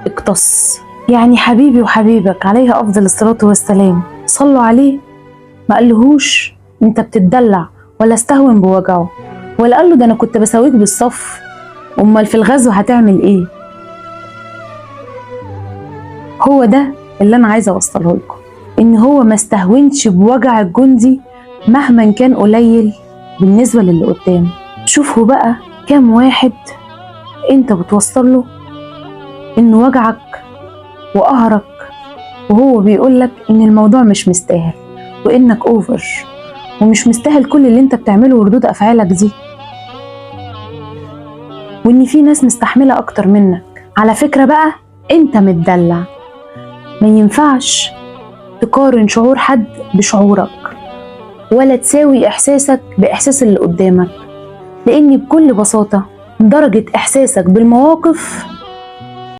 اقتص. يعني حبيبي وحبيبك عليه أفضل الصلاة والسلام صلوا عليه، ما قالهوش انت بتتدلع ولا استهون بوجعه، ولا قاله ده انا كنت بساويك بالصف، امال في الغزو هتعمل ايه؟ هو ده اللي انا عايزه اوصله لكم، ان هو ما استهونش بوجع الجندي مهما كان قليل بالنسبه للي قدامه. شوفوا بقى كام واحد انت بتوصل له ان وجعك وقهرك وهو بيقولك ان الموضوع مش مستاهل وانك اوفر ومش مستاهل كل اللي انت بتعمله وردود افعالك دي، وان في ناس مستحمله اكتر منك. على فكره بقى انت متدلع، ما ينفعش تقارن شعور حد بشعورك ولا تساوي احساسك باحساس اللي قدامك، لان بكل بساطه درجه احساسك بالمواقف